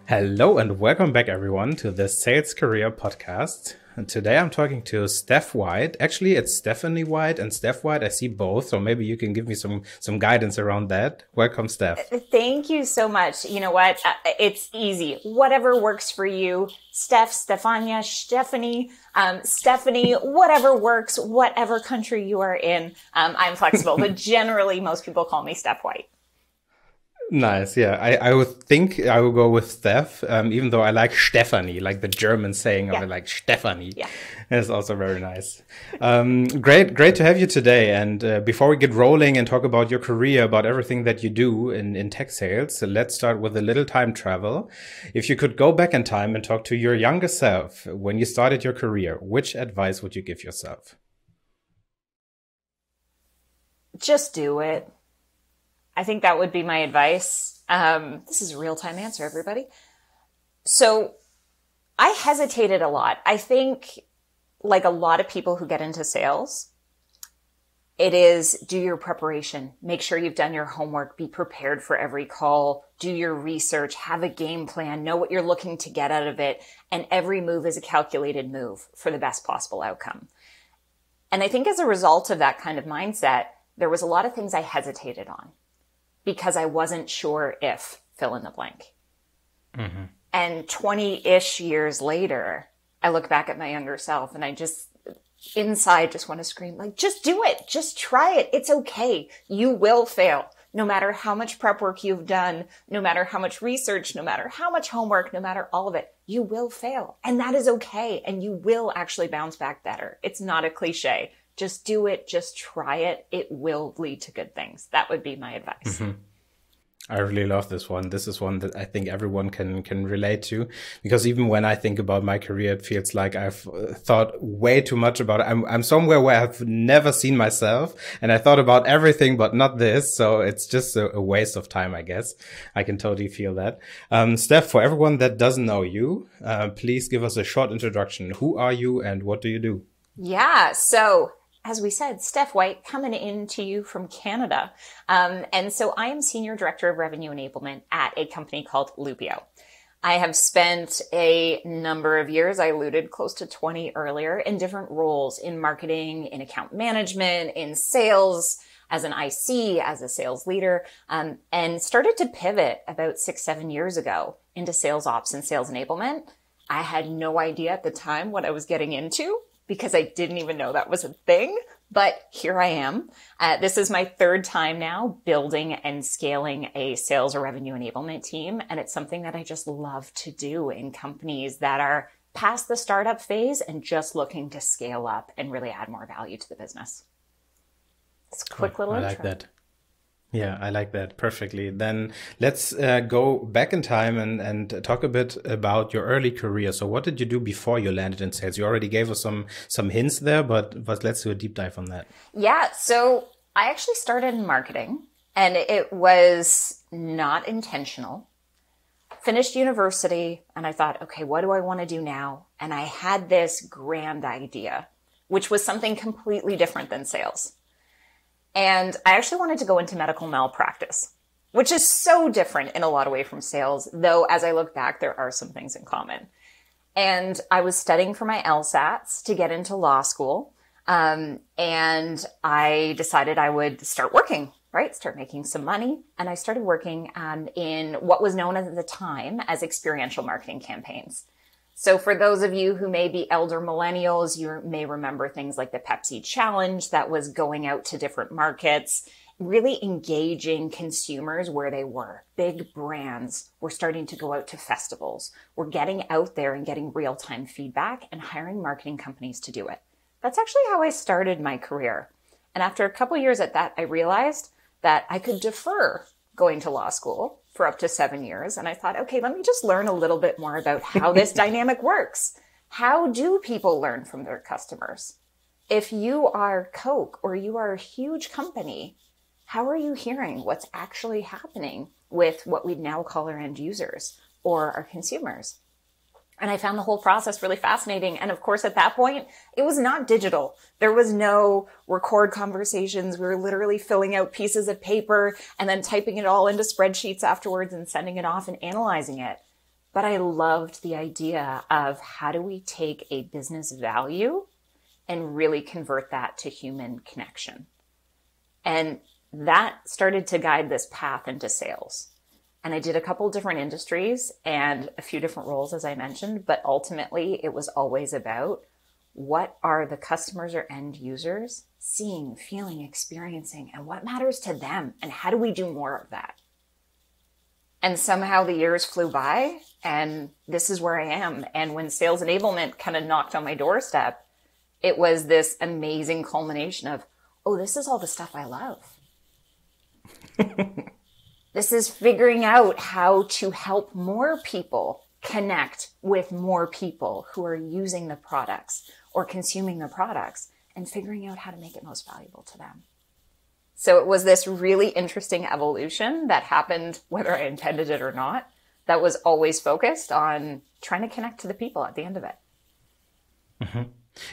Hello and welcome back, everyone, to the Sales Career Podcast. And today I'm talking to Steph White. Actually, it's Stephanie White and Steph White. I see both, so maybe you can give me some guidance around that. Welcome, Steph. Thank you so much. You know what? It's easy. Whatever works for you. Steph, Stefania, Stephanie, whatever works, whatever country you are in. I'm flexible, but generally most people call me Steph White. Nice. Yeah, I would think I will go with Steph, even though I like Stephanie, like the German saying of it, like Stephanie. Yeah. It's also very nice. Great to have you today. And before we get rolling and talk about your career, about everything that you do in tech sales, so let's start with a little time travel. If you could go back in time and talk to your younger self when you started your career, which advice would you give yourself? Just do it. I think that would be my advice. This is a real-time answer, everybody. So I hesitated a lot. I think, like a lot of people who get into sales, it is do your preparation. Make sure you've done your homework. Be prepared for every call. Do your research. Have a game plan. Know what you're looking to get out of it. And every move is a calculated move for the best possible outcome. And I think as a result of that kind of mindset, there was a lot of things I hesitated on, because I wasn't sure if fill in the blank. Mm-hmm. And 20-ish years later, I look back at my younger self and I just, inside just want to scream, like, just do it. Just try it. It's okay. You will fail. No matter how much prep work you've done, no matter how much research, no matter how much homework, no matter all of it, you will fail. And that is okay. And you will actually bounce back better. It's not a cliche. Just do it. Just try it. It will lead to good things. That would be my advice. Mm-hmm. I really love this one. This is one that I think everyone can relate to, because even when I think about my career, it feels like I've thought way too much about it. I'm somewhere where I've never seen myself, and I thought about everything, but not this. So it's just a waste of time, I guess. I can totally feel that. Steph, for everyone that doesn't know you, please give us a short introduction. Who are you and what do you do? Yeah. So, as we said, Steph White coming in to you from Canada. And so I am Senior Director of Revenue Enablement at a company called Loopio. I have spent a number of years, I alluded close to 20 earlier, in different roles in marketing, in account management, in sales, as an IC, as a sales leader, and started to pivot about 6-7 years ago into sales ops and sales enablement. I had no idea at the time what I was getting into, because I didn't even know that was a thing, but here I am. This is my third time now building and scaling a sales or revenue enablement team, and it's something that I just love to do in companies that are past the startup phase and just looking to scale up and really add more value to the business. It's a quick little intro. I like that. Yeah, I like that perfectly. Then let's go back in time and talk a bit about your early career. So what did you do before you landed in sales? You already gave us some hints there, but let's do a deep dive on that. Yeah, so I actually started in marketing, and it was not intentional. Finished university, and I thought, okay, what do I want to do now? And I had this grand idea, which was something completely different than sales. And I actually wanted to go into medical malpractice, which is so different in a lot of ways from sales, though as I look back, there are some things in common. And I was studying for my LSATs to get into law school. And I decided I would start working, right? Start making some money. And I started working in what was known at the time as experiential marketing campaigns. So for those of you who may be elder millennials, you may remember things like the Pepsi Challenge that was going out to different markets, really engaging consumers where they were. Big brands were starting to go out to festivals. We're getting out there and getting real-time feedback and hiring marketing companies to do it. That's actually how I started my career. And after a couple of years at that, I realized that I could defer going to law school for up to 7 years. And I thought, okay, let me just learn a little bit more about how this dynamic works. How do people learn from their customers? If you are Coke or you are a huge company, how are you hearing what's actually happening with what we now call our end users or our consumers? And I found the whole process really fascinating. And of course, at that point, it was not digital. There was no record conversations. We were literally filling out pieces of paper and then typing it all into spreadsheets afterwards and sending it off and analyzing it. but I loved the idea of how do we take a business value and really convert that to human connection. And that started to guide this path into sales. And I did a couple different industries and a few different roles, as I mentioned, but ultimately it was always about what are the customers or end users seeing, feeling, experiencing, and what matters to them, and how do we do more of that? And somehow the years flew by, and this is where I am. And when Sales Enablement kind of knocked on my doorstep, it was this amazing culmination of, oh, this is all the stuff I love. This is figuring out how to help more people connect with more people who are using the products or consuming the products, and figuring out how to make it most valuable to them. So it was this really interesting evolution that happened, whether I intended it or not, that was always focused on trying to connect to the people at the end of it. Mm-hmm.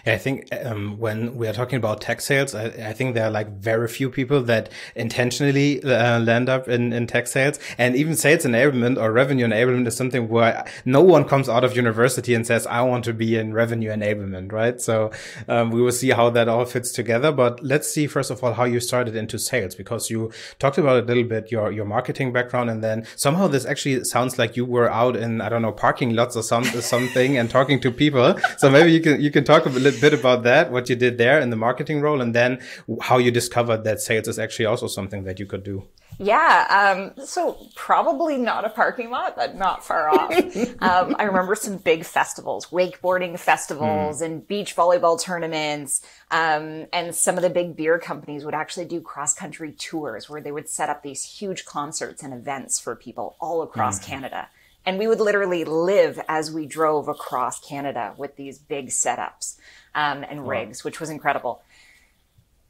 Yeah, I think when we are talking about tech sales, I think there are like very few people that intentionally land up in tech sales. And even sales enablement or revenue enablement is something where no one comes out of university and says, I want to be in revenue enablement, right? So we will see how that all fits together. But let's see, first of all, how you started into sales, because you talked about a little bit your marketing background. And then somehow this actually sounds like you were out in, I don't know, parking lots or something and talking to people. So maybe you can talk a little bit about that, what you did there in the marketing role, and then how you discovered that sales is actually also something that you could do. Yeah. So probably not a parking lot, but not far off. I remember some big festivals, wakeboarding festivals and beach volleyball tournaments. And some of the big beer companies would actually do cross-country tours where they would set up these huge concerts and events for people all across Canada. And we would literally live as we drove across Canada with these big setups and rigs, which was incredible.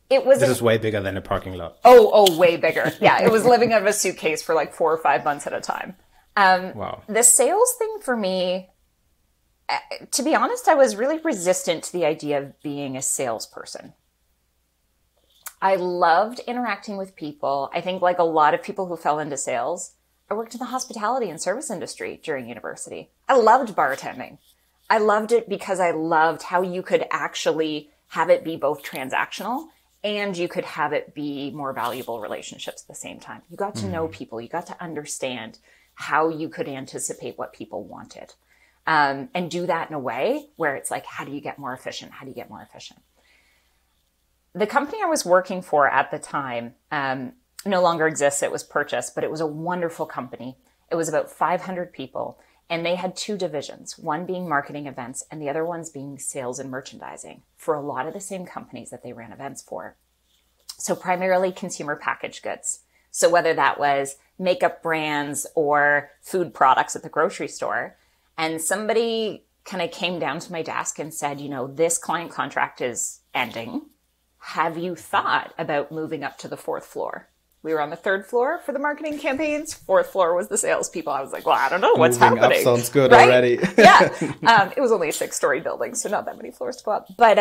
This is way bigger than a parking lot. Oh, way bigger. Yeah, it was living out of a suitcase for like 4 or 5 months at a time. Wow. The sales thing for me, to be honest, I was really resistant to the idea of being a salesperson. I loved interacting with people. I think like a lot of people who fell into sales, I worked in the hospitality and service industry during university. I loved bartending. I loved it because I loved how you could actually have it be both transactional and you could have it be more valuable relationships at the same time. You got to know people. You got to understand how you could anticipate what people wanted. And do that in a way where it's like, how do you get more efficient? How do you get more efficient? The company I was working for at the time no longer exists. It was purchased, but it was a wonderful company. It was about 500 people, and they had 2 divisions, one being marketing events and the other one's being sales and merchandising for a lot of the same companies that they ran events for. So primarily consumer packaged goods. So whether that was makeup brands or food products at the grocery store, and somebody kind of came down to my desk and said, you know, this client contract is ending. Have you thought about moving up to the 4th floor? We were on the 3rd floor for the marketing campaigns. 4th floor was the salespeople. I was like, well, I don't know what's Moving happening. Up sounds good right? already. Yeah. It was only a 6-story building, so not that many floors to go up. But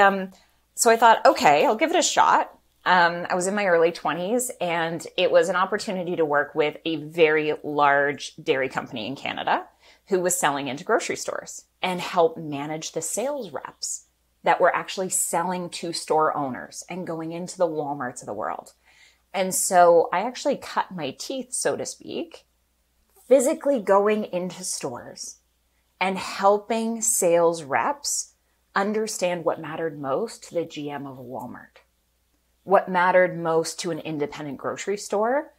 so I thought, okay, I'll give it a shot. I was in my early 20s, and it was an opportunity to work with a very large dairy company in Canada who was selling into grocery stores and help manage the sales reps that were actually selling to store owners and going into the Walmarts of the world. And so I actually cut my teeth, so to speak, physically going into stores and helping sales reps understand what mattered most to the GM of a Walmart, what mattered most to an independent grocery store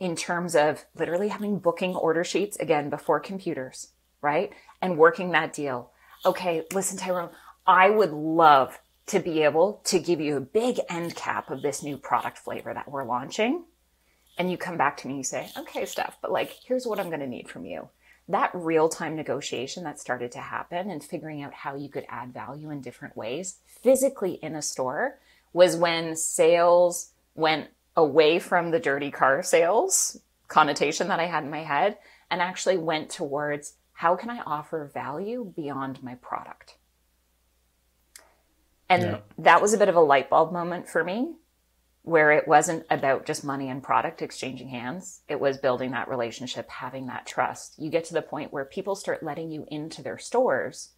in terms of literally having booking order sheets, again, before computers, right? And working that deal. Okay, listen, Tyrone, I would love to be able to give you a big end cap of this new product flavor that we're launching. And you come back to me and you say, okay, Steph, but like, here's what I'm going to need from you. That real-time negotiation that started to happen and figuring out how you could add value in different ways physically in a store was when sales went away from the dirty car sales connotation that I had in my head and actually went towards how can I offer value beyond my product? And that was a bit of a light bulb moment for me where it wasn't about just money and product exchanging hands. It was building that relationship, having that trust. You get to the point where people start letting you into their stores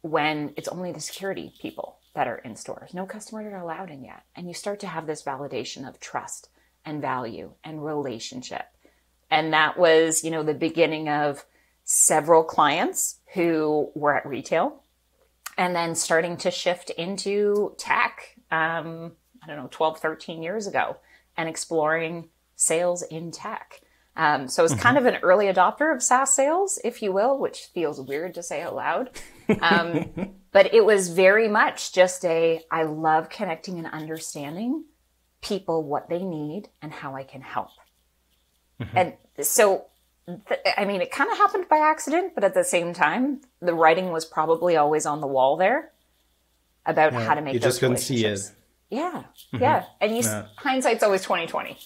when it's only the security people that are in stores. No customers are allowed in yet. And you start to have this validation of trust and value and relationship. And that was, you know, the beginning of several clients who were at retail and then starting to shift into tech, I don't know, 12, 13 years ago, and exploring sales in tech. So I was kind of an early adopter of SaaS sales, if you will, which feels weird to say out loud. But it was very much just I love connecting and understanding people, what they need, and how I can help. And so, I mean, it kind of happened by accident, but at the same time, the writing was probably always on the wall there about how to make you those just couldn't see relationships. it. Yeah. Yeah. And hindsight's always 20/20.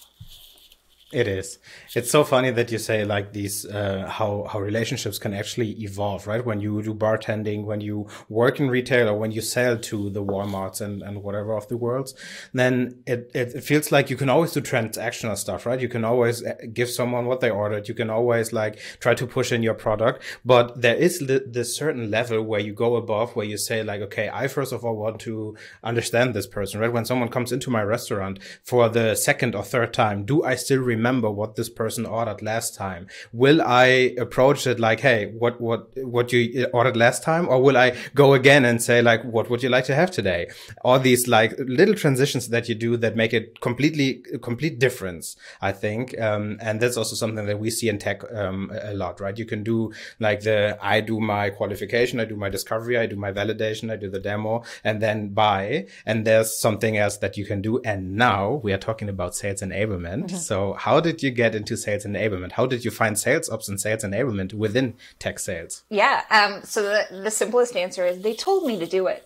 It is. It's so funny that you say like these, how relationships can actually evolve, right? When you do bartending, when you work in retail, or when you sell to the Walmarts and whatever of the worlds, then it feels like you can always do transactional stuff, right? You can always give someone what they ordered. You can always like try to push in your product, but there is this certain level where you go above, where you say like, okay, I first of all want to understand this person, right? When someone comes into my restaurant for the second or third time, do I still remember what this person ordered last time? Will I approach it like, hey, what you ordered last time? Or will I go again and say like, what would you like to have today? All these like little transitions that you do that make it complete difference, I think. And that's also something that we see in tech, a lot, right? You can do like I do my qualification, I do my discovery, I do my validation, I do the demo, and then buy. And there's something else that you can do. And now we are talking about sales enablement. So how did you get into sales enablement? How did you find sales ops and sales enablement within tech sales? Yeah. So the simplest answer is they told me to do it.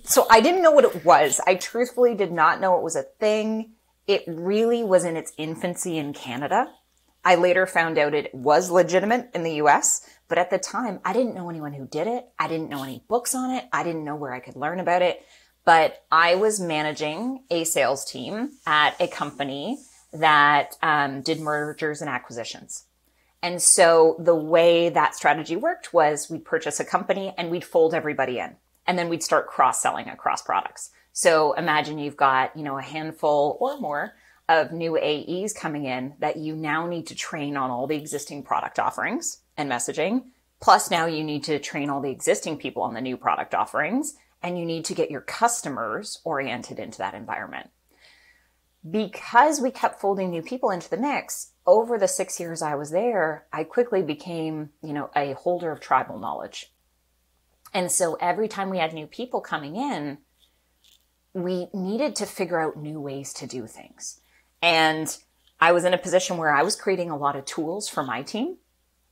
So I didn't know what it was. I truthfully did not know it was a thing. It really was in its infancy in Canada. I later found out it was legitimate in the US, but at the time I didn't know anyone who did it. I didn't know any books on it. I didn't know where I could learn about it. But I was managing a sales team at a company that did mergers and acquisitions. And so the way that strategy worked was we'd purchase a company and we'd fold everybody in. And then we'd start cross-selling across products. So imagine you've got, you know, a handful or more of new AEs coming in that you now need to train on all the existing product offerings and messaging. Plus now you need to train all the existing people on the new product offerings. And you need to get your customers oriented into that environment. Because we kept folding new people into the mix, over the 6 years I was there, I quickly became, you know, a holder of tribal knowledge. And so every time we had new people coming in, we needed to figure out new ways to do things. And I was in a position where I was creating a lot of tools for my team.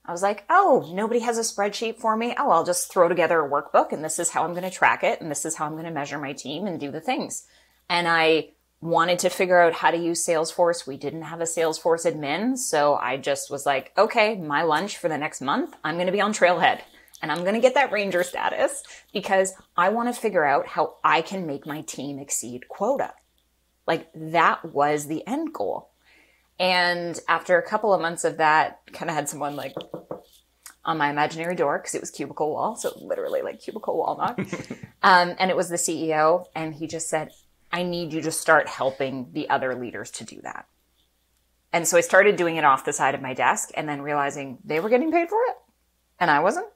I was like, oh, nobody has a spreadsheet for me. Oh, I'll just throw together a workbook and this is how I'm going to track it. And this is how I'm going to measure my team and do the things. And I wanted to figure out how to use Salesforce. We didn't have a Salesforce admin. So I just was like, okay, my lunch for the next month, I'm going to be on Trailhead and I'm going to get that Ranger status because I want to figure out how I can make my team exceed quota. Like that was the end goal. And after a couple of months of that, kind of had someone like on my imaginary door because it was cubicle wall. So literally like cubicle wall knock. And it was the CEO. And he just said, I need you to start helping the other leaders to do that. And so I started doing it off the side of my desk and then realizing they were getting paid for it and I wasn't,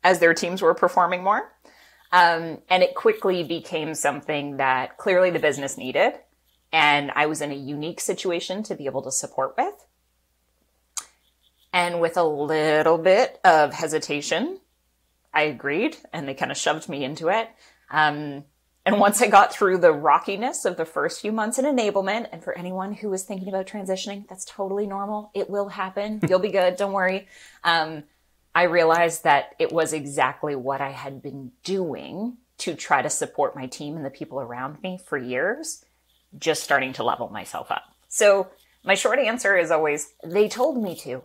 as their teams were performing more. And it quickly became something that clearly the business needed. And I was in a unique situation to be able to support with. And with a little bit of hesitation, I agreed and they kind of shoved me into it. And once I got through the rockiness of the first few months in enablement, and for anyone who is thinking about transitioning, that's totally normal. It will happen. You'll be good. Don't worry. I realized that it was exactly what I had been doing to try to support my team and the people around me for years. Just starting to level myself up. So my short answer is always, they told me to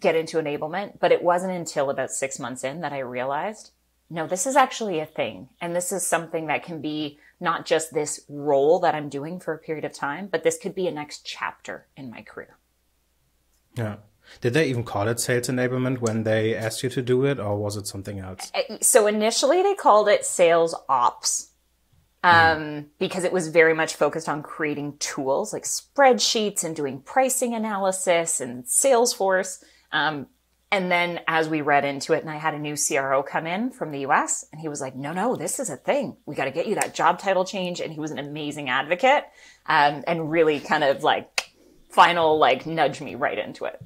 get into enablement, but it wasn't until about 6 months in that I realized no, this is actually a thing. And this is something that can be not just this role that I'm doing for a period of time, but this could be a next chapter in my career. Yeah. Did they even call it sales enablement when they asked you to do it, or was it something else? So initially they called it sales ops. Because it was very much focused on creating tools like spreadsheets and doing pricing analysis and Salesforce. And then as we read into it, and I had a new CRO come in from the US, and he was like, no, this is a thing. We got to get you that job title change. And he was an amazing advocate, and really kind of like final, like nudge me right into it.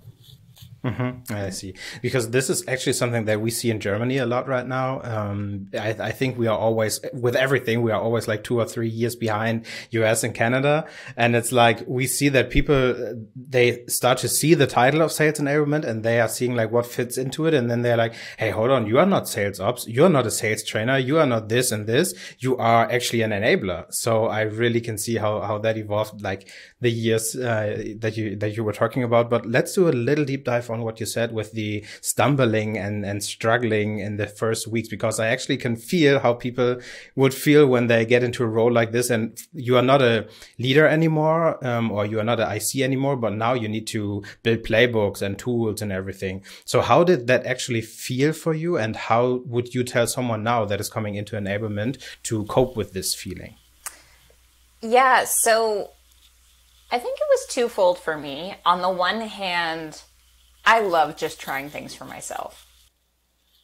Mm-hmm. I see. Because this is actually something that we see in Germany a lot right now. I think we are always, with everything, we are always like 2 or 3 years behind US and Canada. And it's like, we see that people, they start to see the title of sales enablement and they are seeing like what fits into it. And then they're like, hey, hold on, you are not sales ops. You're not a sales trainer. You are not this and this. You are actually an enabler. So I really can see how that evolved, like the years, that you were talking about. But let's do a little deep dive on what you said with the stumbling and struggling in the first weeks, because I actually can feel how people would feel when they get into a role like this and you are not a leader anymore, or you are not an IC anymore, but now you need to build playbooks and tools and everything. So how did that actually feel for you, and how would you tell someone now that is coming into enablement to cope with this feeling? Yeah, so I think it was twofold for me. On the one hand, I love just trying things for myself.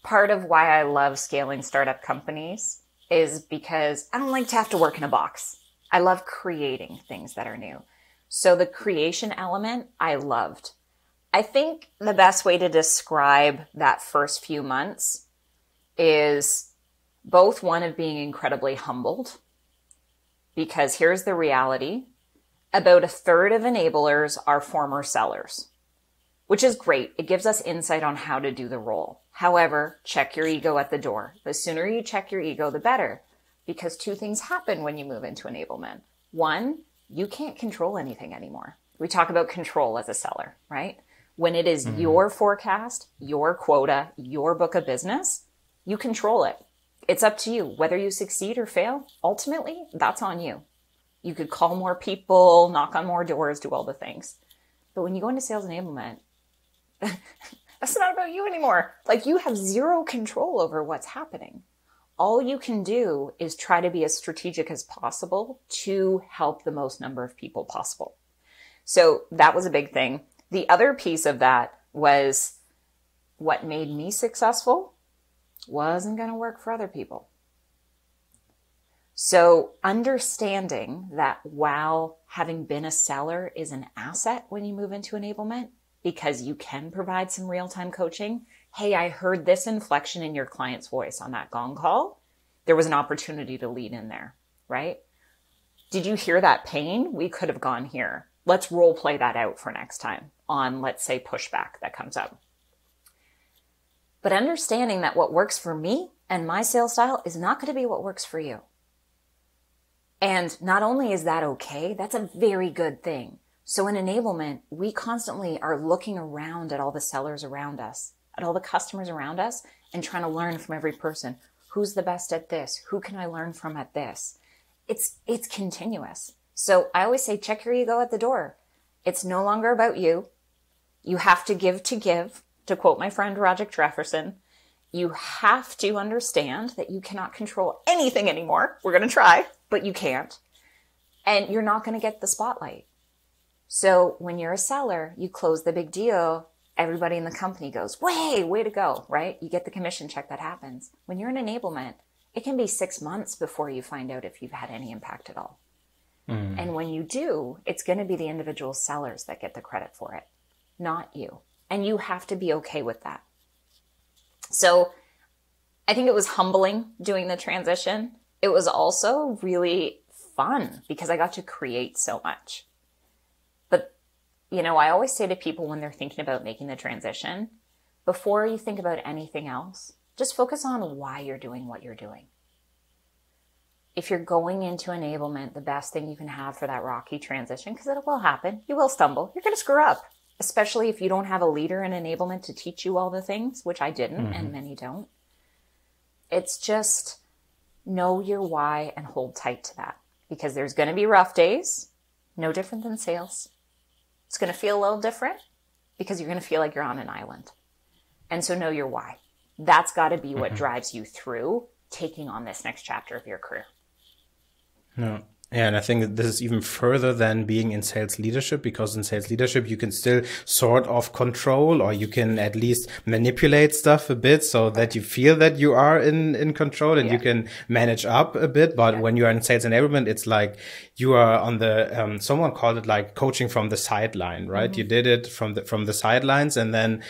Part of why I love scaling startup companies is because I don't like to have to work in a box. I love creating things that are new. So the creation element, I loved. I think the best way to describe that first few months is both one of being incredibly humbled, because here's the reality. About a third of enablers are former sellers, which is great. It gives us insight on how to do the role. However, check your ego at the door. The sooner you check your ego, the better, because two things happen when you move into enablement. One, you can't control anything anymore. We talk about control as a seller, right? When it is your forecast, your quota, your book of business, you control it. It's up to you. Whether you succeed or fail, ultimately, that's on you. You could call more people, knock on more doors, do all the things. But when you go into sales enablement, that's not about you anymore. Like, you have zero control over what's happening. All you can do is try to be as strategic as possible to help the most number of people possible. So that was a big thing. The other piece of that was what made me successful wasn't going to work for other people. So understanding that while having been a seller is an asset when you move into enablement, because you can provide some real-time coaching. Hey, I heard this inflection in your client's voice on that gong call. There was an opportunity to lead in there, right? Did you hear that pain? We could have gone here. Let's role play that out for next time on, let's say, pushback that comes up. But understanding that what works for me and my sales style is not going to be what works for you. And not only is that okay, that's a very good thing. So in enablement, we constantly are looking around at all the sellers around us, at all the customers around us, and trying to learn from every person. Who's the best at this? Who can I learn from at this? It's continuous. So I always say, check your ego at the door. It's no longer about you. You have to give, to quote my friend Roger Jefferson. You have to understand that you cannot control anything anymore. We're going to try, but you can't. And you're not going to get the spotlight. So when you're a seller, you close the big deal. Everybody in the company goes, way to go, right? You get the commission check that happens. When you're in enablement, it can be 6 months before you find out if you've had any impact at all. And when you do, it's going to be the individual sellers that get the credit for it, not you. And you have to be okay with that. So I think it was humbling doing the transition. It was also really fun because I got to create so much. But, I always say to people when they're thinking about making the transition, before you think about anything else, just focus on why you're doing what you're doing. If you're going into enablement, the best thing you can have for that rocky transition, because it will happen, you will stumble, you're going to screw up, especially if you don't have a leader in enablement to teach you all the things, which I didn't, and many don't. It's just know your why and hold tight to that, because there's going to be rough days, no different than sales. It's going to feel a little different because you're going to feel like you're on an island. And so know your why. That's got to be what drives you through taking on this next chapter of your career. No. Yeah, and I think that this is even further than being in sales leadership, because in sales leadership, you can still sort of control, or you can at least manipulate stuff a bit so that you feel that you are in control, and you can manage up a bit. But when you are in sales enablement, it's like you are on the, someone called it like coaching from the sideline, right? You did it from the sidelines, and then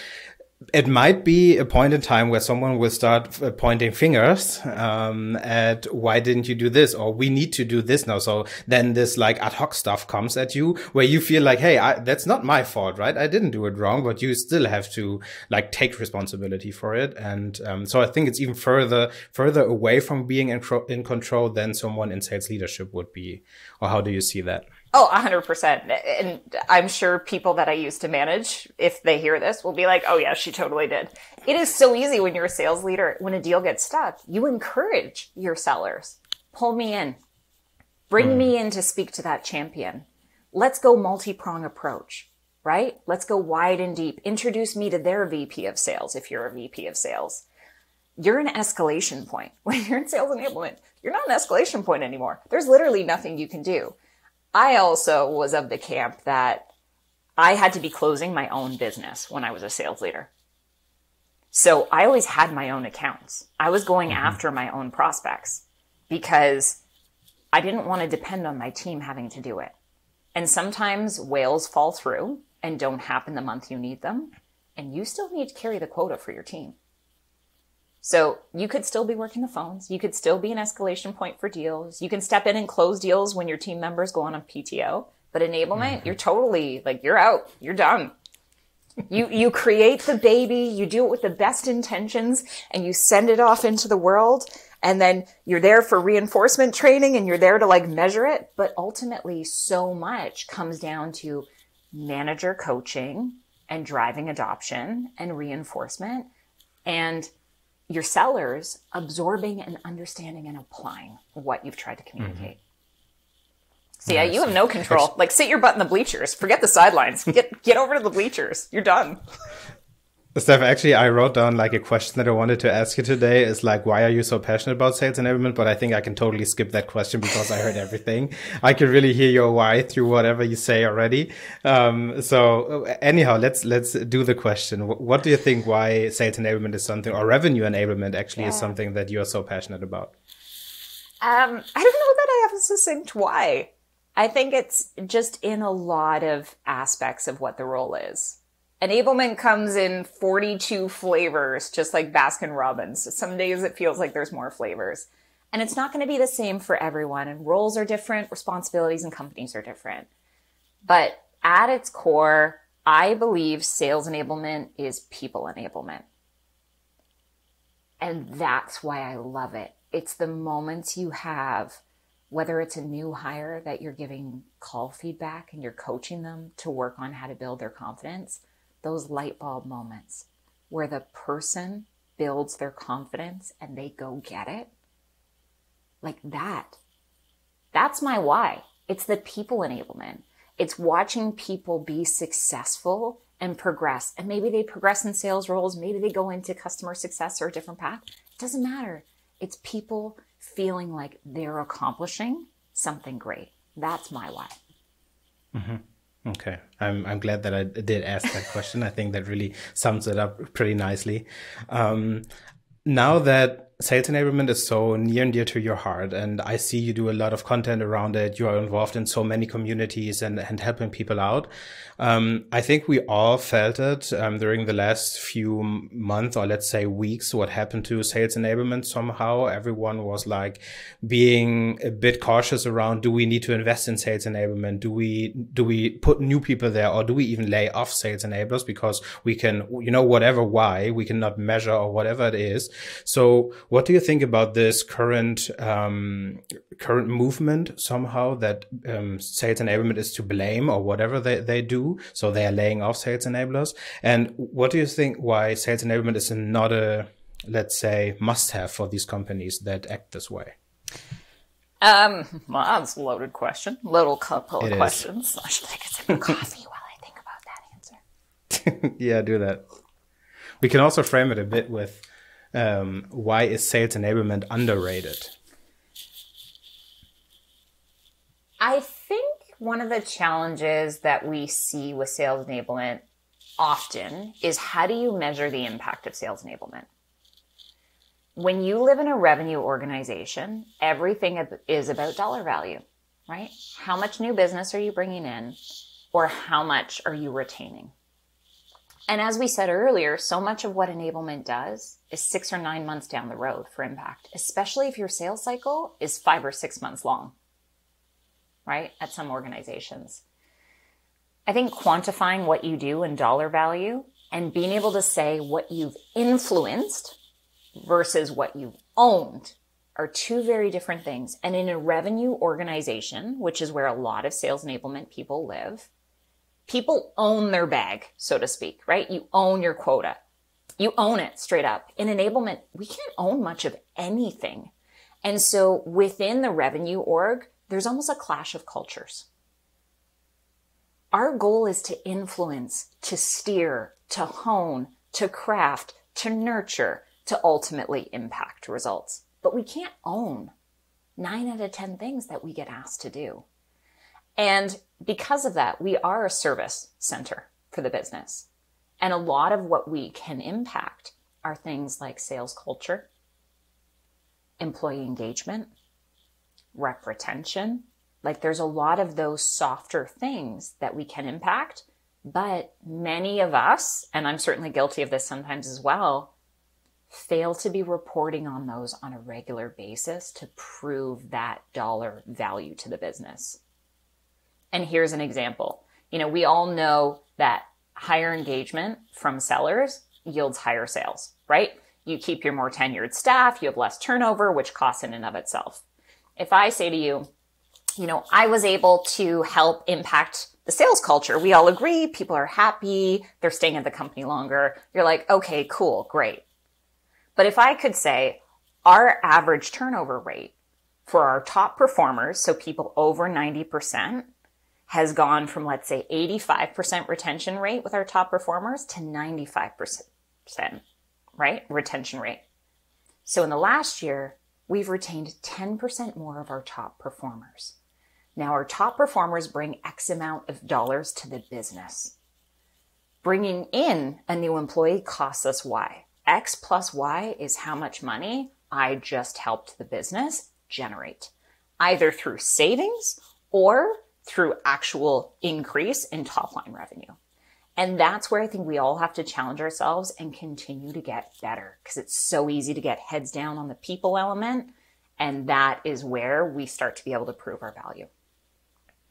it might be a point in time where someone will start pointing fingers at why didn't you do this, or we need to do this now. So then this like ad hoc stuff comes at you where you feel like, hey, that's not my fault, right? I didn't do it wrong, but you still have to like take responsibility for it. And so I think it's even further away from being in control than someone in sales leadership would be. Or how do you see that? Oh, 100%. And I'm sure people that I used to manage, if they hear this, will be like, oh yeah, she totally did. It is so easy when you're a sales leader, when a deal gets stuck, you encourage your sellers. Pull me in. Bring me in to speak to that champion. Let's go multi-prong approach, right? Let's go wide and deep. Introduce me to their VP of sales if you're a VP of sales. You're an escalation point. When you're in sales enablement, you're not an escalation point anymore. There's literally nothing you can do. I also was of the camp that I had to be closing my own business when I was a sales leader. So I always had my own accounts. I was going after my own prospects because I didn't want to depend on my team having to do it. And sometimes whales fall through and don't happen the month you need them. And you still need to carry the quota for your team. So you could still be working the phones. You could still be an escalation point for deals. You can step in and close deals when your team members go on a PTO. But enablement, you're totally like, you're out. You're done. You create the baby. You do it with the best intentions and you send it off into the world. And then you're there for reinforcement training and you're there to like measure it. But ultimately, so much comes down to manager coaching and driving adoption and reinforcement, and your sellers absorbing and understanding and applying what you've tried to communicate. So yeah, you have no control. Like, sit your butt in the bleachers. Forget the sidelines. Get over to the bleachers. You're done. Steph, actually, I wrote down like a question that I wanted to ask you today is like, why are you so passionate about sales enablement? But I think I can totally skip that question because I heard everything. I can really hear your why through whatever you say already. So anyhow, let's do the question. What do you think why sales enablement is something, or revenue enablement actually is something that you're so passionate about? I don't know that I have a succinct why. I think it's just in a lot of aspects of what the role is. Enablement comes in 42 flavors, just like Baskin Robbins. Some days it feels like there's more flavors. And it's not going to be the same for everyone. And roles are different, responsibilities and companies are different. But at its core, I believe sales enablement is people enablement. And that's why I love it. It's the moments you have, whether it's a new hire that you're giving call feedback and you're coaching them to work on how to build their confidence, those light bulb moments where the person builds their confidence and they go get it. Like that. That's my why. It's the people enablement. It's watching people be successful and progress. And maybe they progress in sales roles. Maybe they go into customer success or a different path. It doesn't matter. It's people feeling like they're accomplishing something great. That's my why. Mm-hmm. Okay. I'm glad that I did ask that question. I think that really sums it up pretty nicely. Now that sales enablement is so near and dear to your heart, and I see you do a lot of content around it. You are involved in so many communities and helping people out. I think we all felt it during the last few months, or let's say weeks, what happened to sales enablement somehow. Everyone was like being a bit cautious around, do we need to invest in sales enablement? Do we put new people there, or do we even lay off sales enablers because we can, whatever why, we cannot measure or whatever it is. So what do you think about this current movement somehow that sales enablement is to blame or whatever they do? So they are laying off sales enablers. And what do you think why sales enablement is not a let's say, must-have for these companies that act this way? Well, that's a loaded question. Loaded couple of It is. questions. I should take a sip of coffee while I think about that answer. Yeah, do that. We can also frame it a bit with why is sales enablement underrated? I think one of the challenges that we see with sales enablement often is, how do you measure the impact of sales enablement? When you live in a revenue organization, everything is about dollar value, right? How much new business are you bringing in, or how much are you retaining? And as we said earlier, so much of what enablement does is 6 or 9 months down the road for impact, especially if your sales cycle is 5 or 6 months long, right? At some organizations. I think quantifying what you do in dollar value and being able to say what you've influenced versus what you've owned are two very different things. And in a revenue organization, which is where a lot of sales enablement people live, people own their bag, so to speak, right? You own your quota. You own it straight up. In enablement, we can't own much of anything. And so within the revenue org, there's almost a clash of cultures. Our goal is to influence, to steer, to hone, to craft, to nurture, to ultimately impact results. But we can't own 9 out of 10 things that we get asked to do. And because of that, we are a service center for the business. And a lot of what we can impact are things like sales culture, employee engagement, rep retention. Like, there's a lot of those softer things that we can impact, but many of us, and I'm certainly guilty of this sometimes as well, fail to be reporting on those on a regular basis to prove that dollar value to the business. And here's an example. We all know that higher engagement from sellers yields higher sales, right? You keep your more tenured staff, you have less turnover, which costs in and of itself. If I say to you, I was able to help impact the sales culture. We all agree, people are happy, they're staying at the company longer. You're like, okay, cool, great. But if I could say our average turnover rate for our top performers, so people over 90%, has gone from, let's say, 85% retention rate with our top performers to 95%, right? Retention rate. So in the last year, we've retained 10% more of our top performers. Now, our top performers bring X amount of dollars to the business. Bringing in a new employee costs us Y. X plus Y is how much money I just helped the business generate, either through savings or through actual increase in top line revenue. And that's where I think we all have to challenge ourselves and continue to get better, because it's so easy to get heads down on the people element. And that is where we start to be able to prove our value.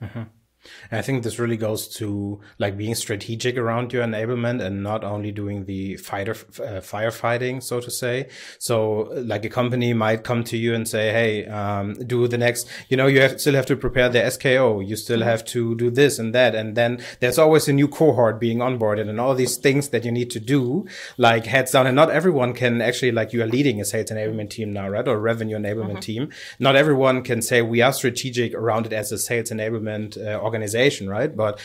Mm-hmm. And I think this really goes to being strategic around your enablement and not only doing the firefighting, so to say. So a company might come to you and say, hey, do the next, still have to prepare the SKO. You still have to do this and that. And then there's always a new cohort being onboarded and all these things that you need to do, heads down. And not everyone can actually, you are leading a sales enablement team now, right? Or revenue enablement team. Not everyone can say we are strategic around it as a sales enablement organization, right? But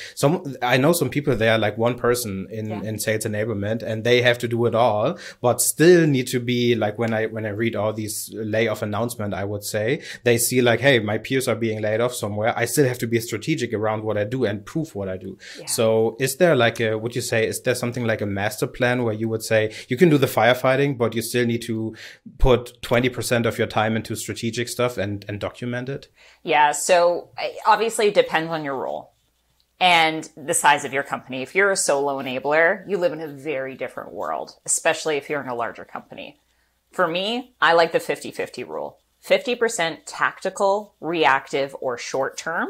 I know some people, they are one person in sales enablement and they have to do it all, but still need to be when I read all these layoff announcement, I would say they see hey, my peers are being laid off somewhere. I still have to be strategic around what I do and prove what I do. Yeah. So is there would you say, is there something like a master plan where you would say you can do the firefighting, but you still need to put 20% of your time into strategic stuff and document it? Yeah. So obviously it depends on your role and the size of your company. If you're a solo enabler, you live in a very different world, especially if you're in a larger company. For me, I like the 50-50 rule. 50% tactical, reactive, or short-term,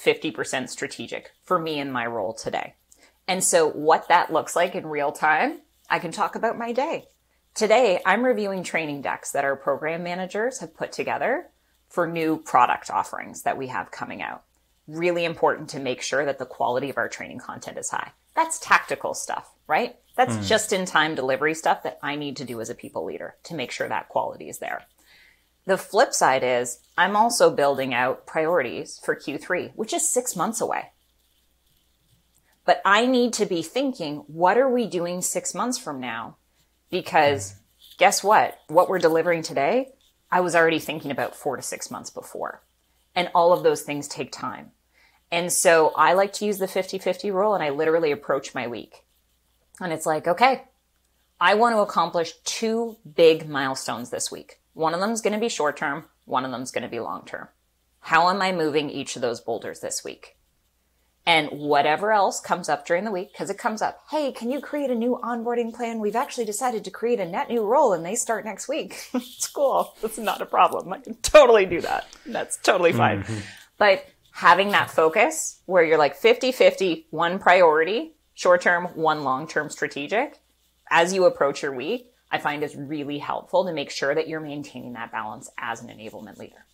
50% strategic for me in my role today. And so what that looks like in real time, I can talk about my day. Today, I'm reviewing training decks that our program managers have put together for new product offerings that we have coming out. Really important to make sure that the quality of our training content is high. That's tactical stuff, right? That's just in time delivery stuff that I need to do as a people leader to make sure that quality is there. The flip side is I'm also building out priorities for Q3, which is 6 months away. But I need to be thinking, what are we doing 6 months from now? Because guess what? What we're delivering today, I was already thinking about 4 to 6 months before. And all of those things take time. And so I like to use the 50-50 rule, and I literally approach my week. And it's like, okay, I want to accomplish 2 big milestones this week. One of them is going to be short term. One of them is going to be long term. How am I moving each of those boulders this week? And whatever else comes up during the week, because it comes up, hey, can you create a new onboarding plan? We've actually decided to create a net new role and they start next week. It's cool. That's not a problem. I can totally do that. That's totally fine. But having that focus where you're like 50-50, one priority, short term, one long term strategic, as you approach your week, I find is really helpful to make sure that you're maintaining that balance as an enablement leader.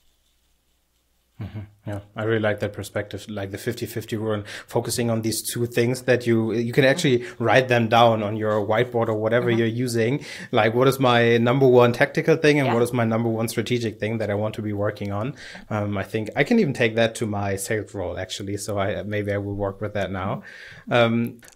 Yeah, I really like that perspective, like the 50-50 rule, and focusing on these 2 things that you can actually write them down on your whiteboard or whatever you're using. Like, what is my number 1 tactical thing and what is my number 1 strategic thing that I want to be working on? I think I can even take that to my sales role, actually. So maybe I will work with that now.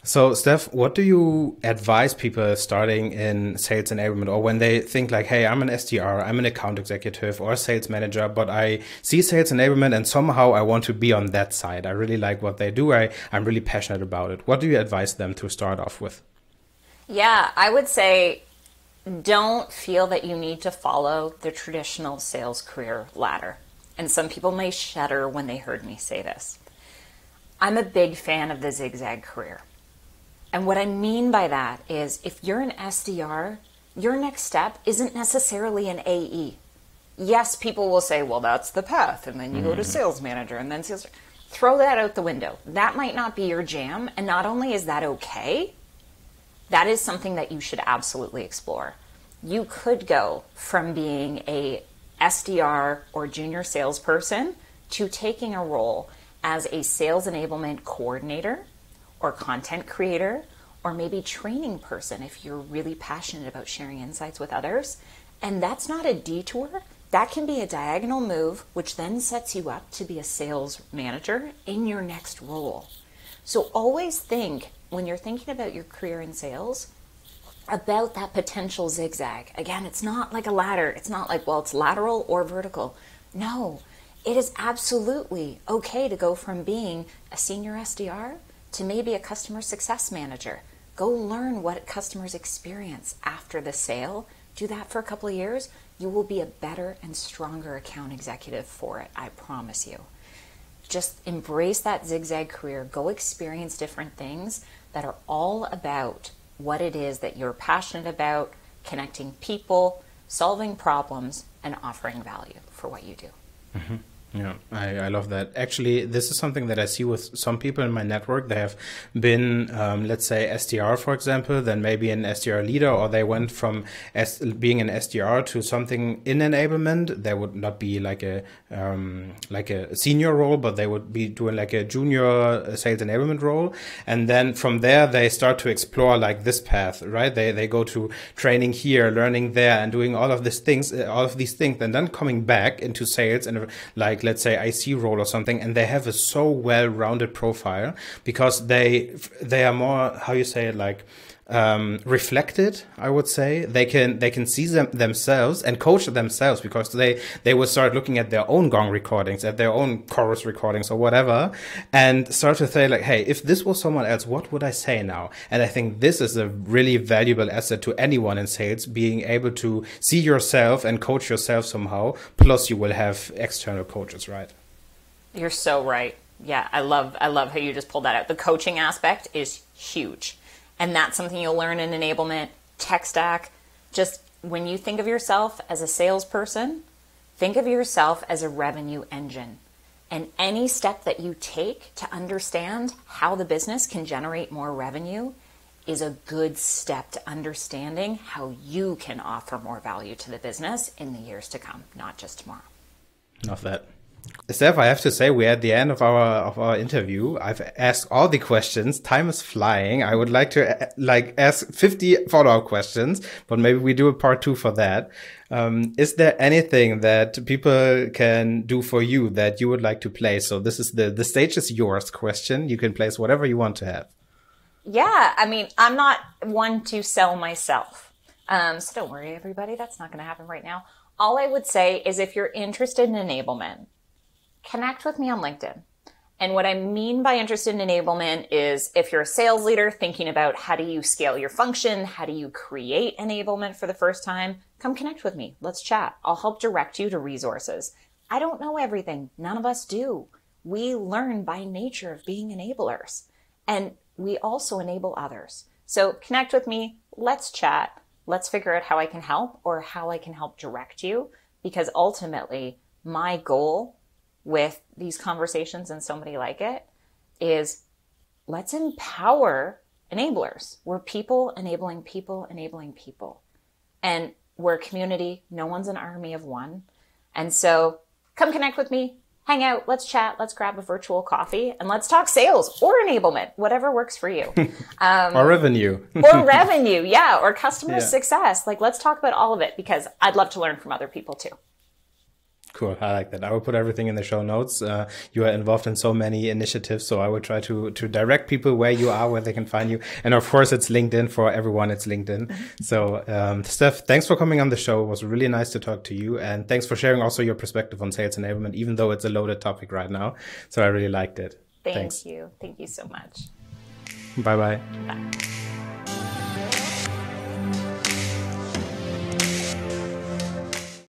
So Steph, what do you advise people starting in sales enablement, or when they think like, hey, I'm an SDR, I'm an account executive or a sales manager, but I see sales enablement and somehow I want to be on that side. I really like what they do. I'm really passionate about it. What do you advise them to start off with? Yeah, I would say don't feel that you need to follow the traditional sales career ladder. And some people may shudder when they heard me say this. I'm a big fan of the zigzag career. And what I mean by that is if you're an SDR, your next step isn't necessarily an AE. Yes, people will say, well, that's the path. And then you go to sales manager and then sales. Throw that out the window. That might not be your jam. And not only is that okay, that is something that you should absolutely explore. You could go from being a SDR or junior salesperson to taking a role as a sales enablement coordinator or content creator or maybe training person if you're really passionate about sharing insights with others. And that's not a detour. That can be a diagonal move, which then sets you up to be a sales manager in your next role. So always think, when you're thinking about your career in sales, about that potential zigzag. Again, it's not like a ladder. It's not like, well, it's lateral or vertical. No, it is absolutely okay to go from being a senior SDR to maybe a customer success manager. Go learn what customers experience after the sale. Do that for a couple of years. You will be a better and stronger account executive for it, I promise you. Just embrace that zigzag career. Go experience different things that are all about what it is that you're passionate about, connecting people, solving problems, and offering value for what you do. Yeah, I love that. Actually, this is something that I see with some people in my network. They have been, let's say, SDR, for example, then maybe an SDR leader, or they went from being an SDR to something in enablement. They would not be like a senior role, but they would be doing like a junior sales enablement role. And then from there, they start to explore like this path, right? They go to training here, learning there, and doing all of these things, and then coming back into sales and like, let's say IC role or something, and they have a so well-rounded profile because they are more, how you say it, like reflected, I would say. They can see themselves and coach themselves because they will start looking at their own gong recordings, at their own chorus recordings or whatever, and start to say like, hey, if this was someone else, what would I say now? And I think this is a really valuable asset to anyone in sales, being able to see yourself and coach yourself somehow. Plus you will have external coaches, right? You're so right. Yeah, I love how you just pulled that out. The coaching aspect is huge. And that's something you'll learn in enablement, tech stack. Just when you think of yourself as a salesperson, think of yourself as a revenue engine. And any step that you take to understand how the business can generate more revenue is a good step to understanding how you can offer more value to the business in the years to come, not just tomorrow. Love that. Steph, I have to say we're at the end of our interview. I've asked all the questions. Time is flying. I would like to ask 50 follow-up questions, but maybe we do a part 2 for that. Is there anything that people can do for you that you would like to place? So this is the stage is yours question. You can place whatever you want to have. Yeah, I mean, I'm not one to sell myself. So don't worry, everybody. That's not going to happen right now. All I would say is if you're interested in enablement, connect with me on LinkedIn. And what I mean by interested in enablement is if you're a sales leader thinking about how do you scale your function, how do you create enablement for the first time, come connect with me. Let's chat. I'll help direct you to resources. I don't know everything. None of us do. We learn by nature of being enablers. And we also enable others. So connect with me. Let's chat. Let's figure out how I can help or how I can help direct you. Because ultimately, my goal with these conversations and so many like it is let's empower enablers. We're people enabling people, enabling people. And we're a community. No one's an army of one. And so come connect with me, hang out, let's chat, let's grab a virtual coffee, and let's talk sales or enablement, whatever works for you. Or revenue. Or revenue, yeah, or customer success. Like, let's talk about all of it because I'd love to learn from other people too. Cool. I like that. I will put everything in the show notes. You are involved in so many initiatives, so I will try to direct people where you are, where they can find you. And of course, it's LinkedIn for everyone. It's LinkedIn. So, Steph, thanks for coming on the show. It was really nice to talk to you. And thanks for sharing also your perspective on sales enablement, even though it's a loaded topic right now. So I really liked it. Thank you. Thank you so much. Bye-bye. Bye.